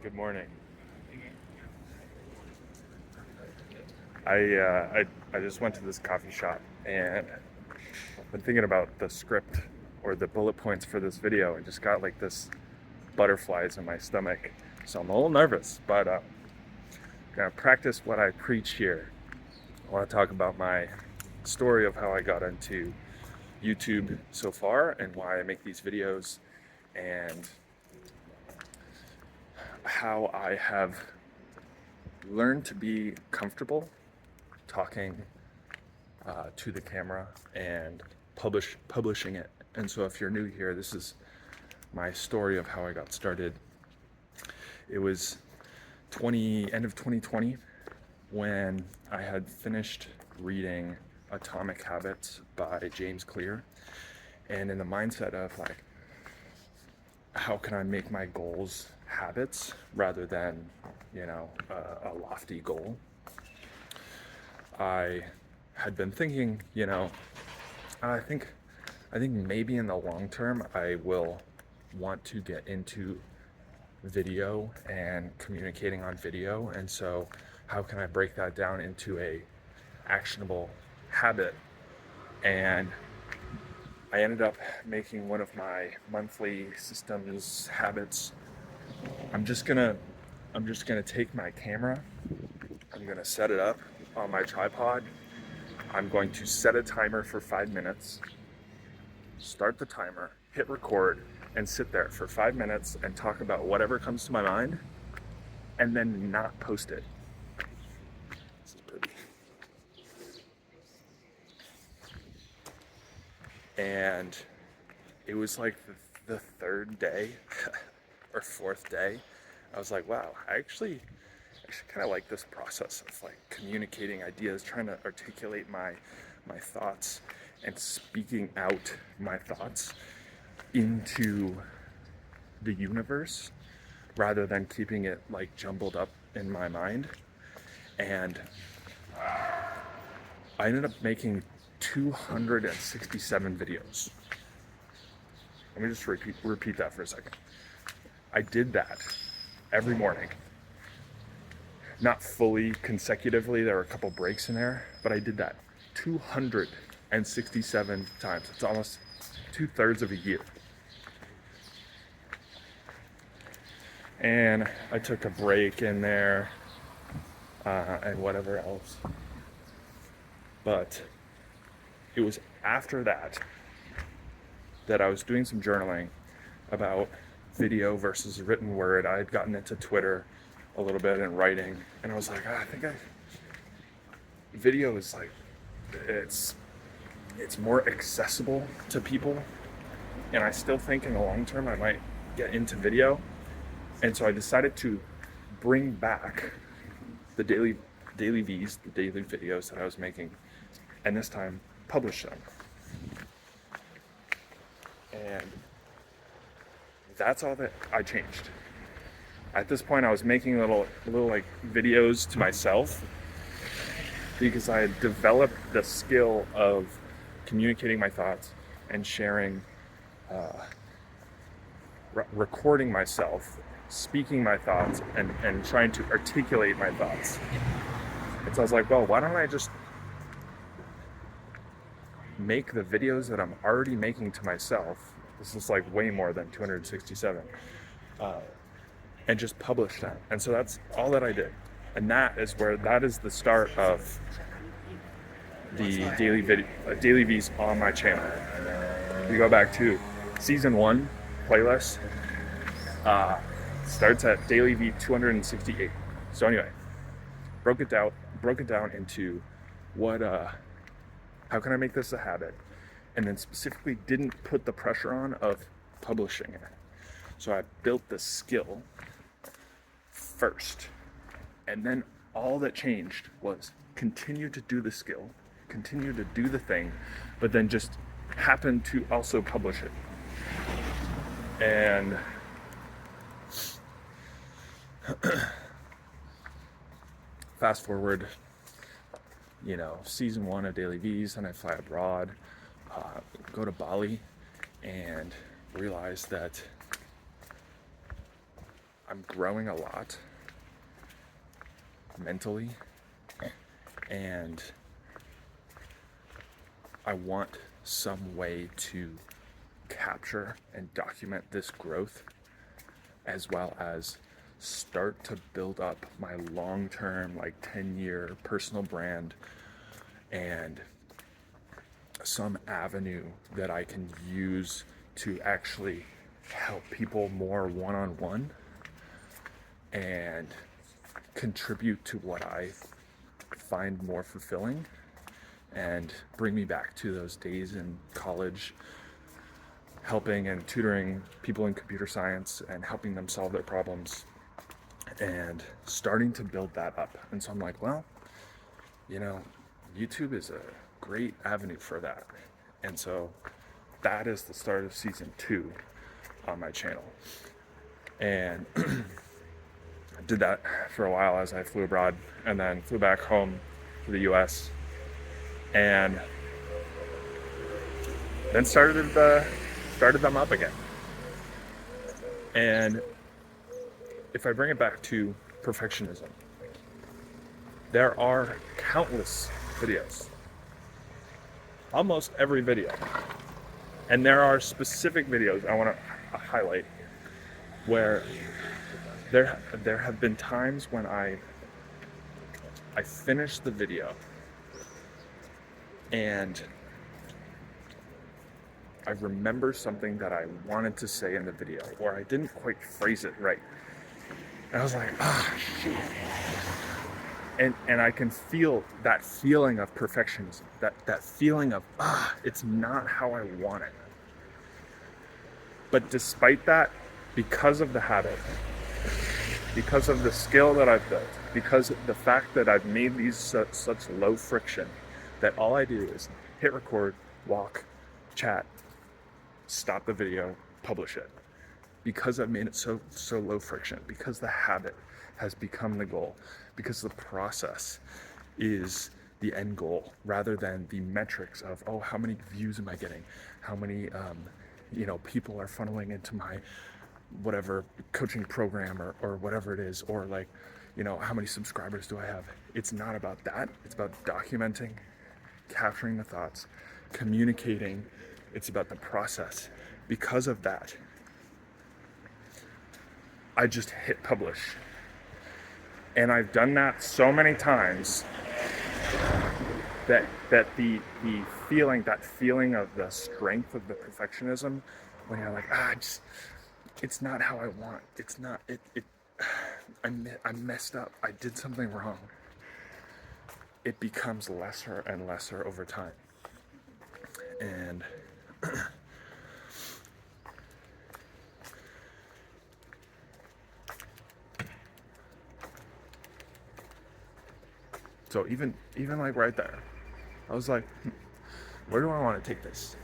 Good morning. I just went to this coffee shop and I've been thinking about the script or the bullet points for this video and just got like this butterflies in my stomach. So I'm a little nervous, but gonna practice what I preach here. I want to talk about my story of how I got into YouTube so far and why I make these videos and how I have learned to be comfortable talking to the camera and publishing it. And so if you're new here, this is my story of how I got started. It was end of 2020 when I had finished reading Atomic Habits by James Clear, and in the mindset of like, how can I make my goals habits rather than, a lofty goal. I had been thinking, I think maybe in the long term I will want to get into video and communicating on video, and so how can I break that down into a actionable habit? And I ended up making one of my monthly systems habits. I'm just gonna take my camera, I'm gonna set it up on my tripod, I'm going to set a timer for 5 minutes, start the timer, hit record, and sit there for 5 minutes and talk about whatever comes to my mind, and then not post it. This is pretty. And it was like the third day or fourth day, I was like, wow, I actually kind of like this process of like communicating ideas, trying to articulate my thoughts and speaking out my thoughts into the universe rather than keeping it like jumbled up in my mind. And I ended up making 267 videos. Let me just repeat that for a second. I did that every morning. Not fully consecutively, there were a couple breaks in there, but I did that 267 times. It's almost 2/3 of a year. And I took a break in there and whatever else. But it was after that I was doing some journaling about video versus written word. I had gotten into Twitter a little bit and writing, and I was like, video is like, it's more accessible to people, and I still think in the long term I might get into video. And so I decided to bring back the daily V's, the daily videos that I was making, and this time publish them. And that's all that I changed. At this point, I was making little like videos to myself because I had developed the skill of communicating my thoughts and sharing, recording myself, speaking my thoughts, and trying to articulate my thoughts. And so I was like, well, why don't I just make the videos that I'm already making to myself? This is like way more than 267. And just publish them. And so that's all that I did. And that is the start of the daily V's on my channel. You go back to season 1 playlist, starts at daily V 268. So anyway, broke it down into how can I make this a habit, and then specifically didn't put the pressure on of publishing it. So I built the skill first, and then all that changed was continue to do the skill, continue to do the thing, but then just happen to also publish it. And fast forward, season 1 of Daily V's, and I fly abroad, go to Bali, and realize that I'm growing a lot mentally, and I want some way to capture and document this growth, as well as start to build up my long-term, like 10-year personal brand, and some avenue that I can use to actually help people more one-on-one and contribute to what I find more fulfilling and bring me back to those days in college, helping and tutoring people in computer science and helping them solve their problems, and starting to build that up. And so I'm like, well, YouTube is a great avenue for that. And so that is the start of season 2 on my channel. And I did that for a while as I flew abroad, and then flew back home to the US, and then started them up again. And if I bring it back to perfectionism, there are countless videos, almost every video. And there are specific videos I want to highlight where there have been times when I finish the video and I remember something that I wanted to say in the video, or I didn't quite phrase it right. And I was like, shoot. And I can feel that feeling of perfectionism, that feeling of, it's not how I want it. But despite that, because of the habit, because of the skill that I've built, because of the fact that I've made these such low friction, that all I do is hit record, walk, chat, stop the video, publish it. Because I've made it so low friction, because the habit has become the goal, because the process is the end goal rather than the metrics of, how many views am I getting? How many people are funneling into my whatever coaching program or whatever it is, or how many subscribers do I have? It's not about that. It's about documenting, capturing the thoughts, communicating. It's about the process. Because of that, I just hit publish. And I've done that so many times that the feeling of the strength of the perfectionism, when you're like, it's not how I want. It's not, I messed up. I did something wrong. It becomes lesser and lesser over time. And so even like right there, I was like, where do I want to take this?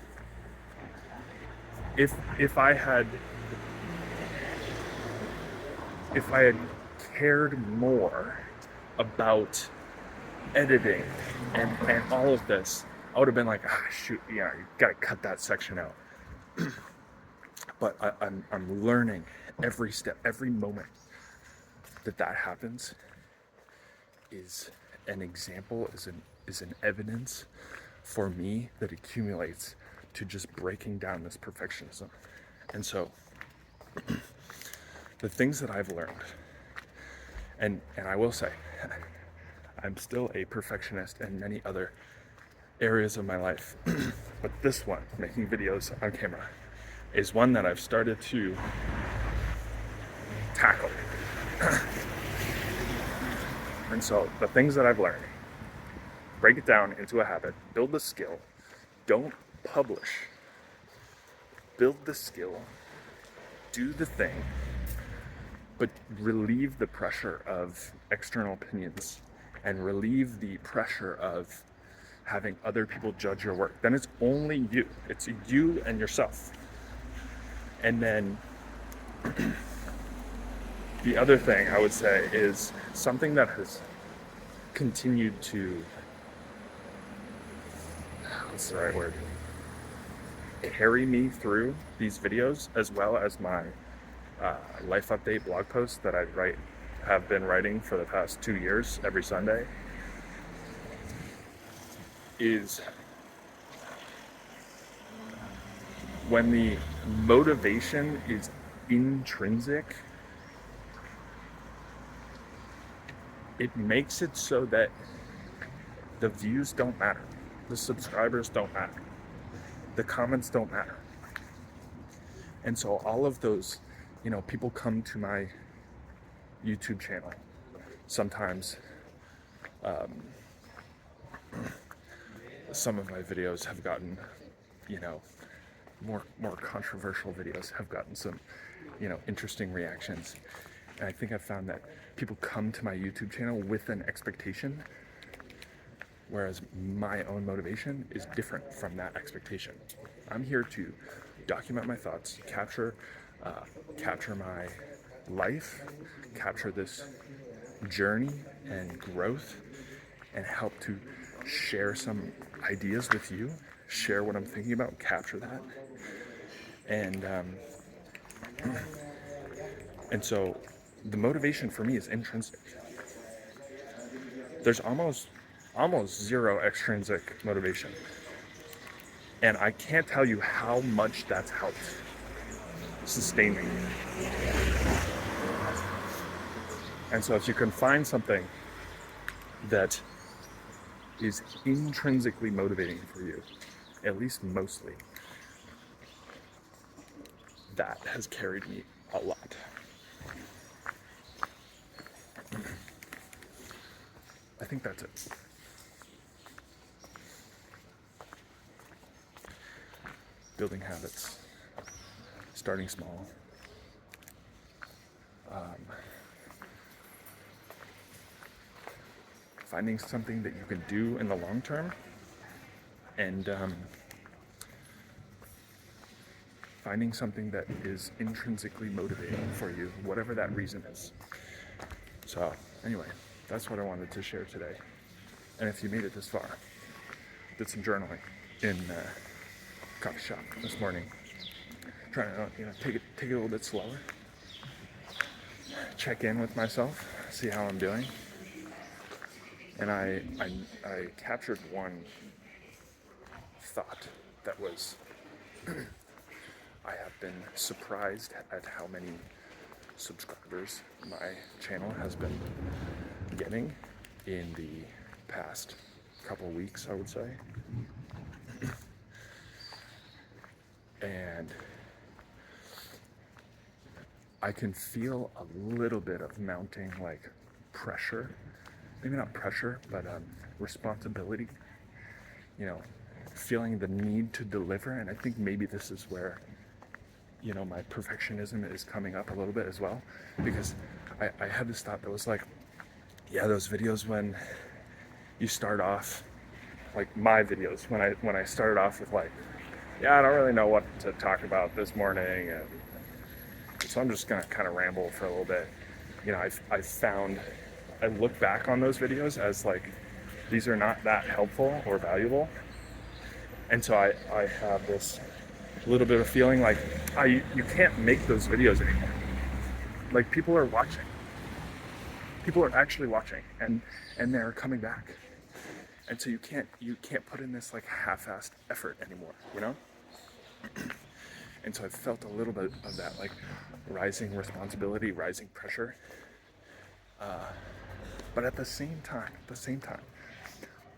If I had cared more about editing and all of this, I would have been like, shoot, you gotta cut that section out. But I'm learning every step, every moment that happens is an example, is an evidence for me that accumulates to just breaking down this perfectionism. And so the things that I've learned, and I will say, I'm still a perfectionist in many other areas of my life, but this one, making videos on camera, is one that I've started to tackle. And so the things that I've learned, break it down into a habit, build the skill, don't publish, build the skill, do the thing, but relieve the pressure of external opinions and relieve the pressure of having other people judge your work. Then it's only you. It's you and yourself. And then the other thing I would say is something that has continued to, what's the right word, carry me through these videos, as well as my life update blog posts that have been writing for the past 2 years every Sunday is when the motivation is intrinsic, it makes it so that the views don't matter, the subscribers don't matter, the comments don't matter. And so all of those, people come to my YouTube channel. Sometimes some of my videos have gotten, more controversial videos have gotten some, interesting reactions. And I think I've found that people come to my YouTube channel with an expectation, whereas my own motivation is different from that expectation. I'm here to document my thoughts, capture my life, capture this journey and growth, and help to share some ideas with you, share what I'm thinking about, capture that. And so the motivation for me is intrinsic. There's almost zero extrinsic motivation. And I can't tell you how much that's helped sustain me. And so if you can find something that is intrinsically motivating for you, at least mostly, that has carried me a lot. I think that's it. Building habits, starting small, finding something that you can do in the long term, and finding something that is intrinsically motivating for you, whatever that reason is. So anyway, that's what I wanted to share today. And if you made it this far, did some journaling in coffee shop this morning, trying to take it a little bit slower, check in with myself, see how I'm doing. And I captured one thought that was I have been surprised at how many subscribers my channel has been getting in the past couple weeks, I would say. And I can feel a little bit of mounting pressure, maybe not pressure, but responsibility, feeling the need to deliver. And I think maybe this is where, my perfectionism is coming up a little bit as well, because I had this thought that was those videos when you start off, my videos, when I started off with I don't really know what to talk about this morning, and so I'm just gonna kind of ramble for a little bit. I look back on those videos as these are not that helpful or valuable, and so I have this little bit of feeling you can't make those videos anymore. People are watching. People are actually watching, and they're coming back. And so you can't put in this half-assed effort anymore, And so I felt a little bit of that rising responsibility, rising pressure. But at the same time,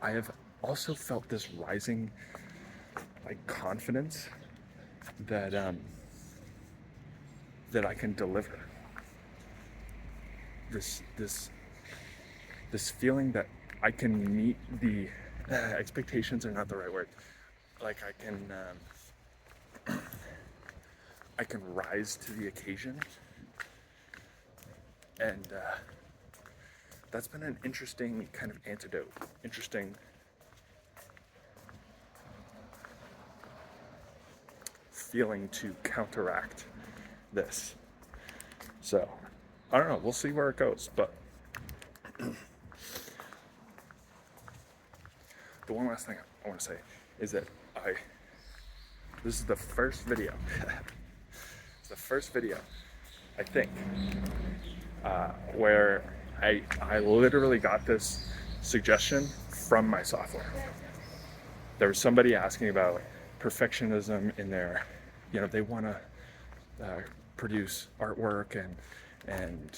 I have also felt this rising confidence that I can deliver. This feeling that I can meet the expectations are not the right word. I can rise to the occasion, and that's been an interesting kind of antidote, interesting feeling to counteract this. So I don't know, we'll see where it goes, but the one last thing I want to say is that this is the first video. It's the first video I think, where I literally got this suggestion from my software. There was somebody asking about perfectionism in their, they want to produce artwork and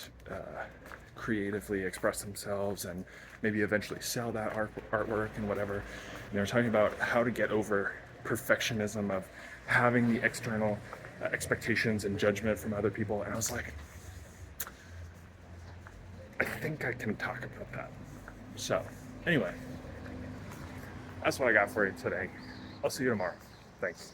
creatively express themselves and maybe eventually sell that artwork and whatever. And they're talking about how to get over perfectionism of having the external expectations and judgment from other people. And I was like, I think I can talk about that. So, anyway, that's what I got for you today. I'll see you tomorrow. Thanks.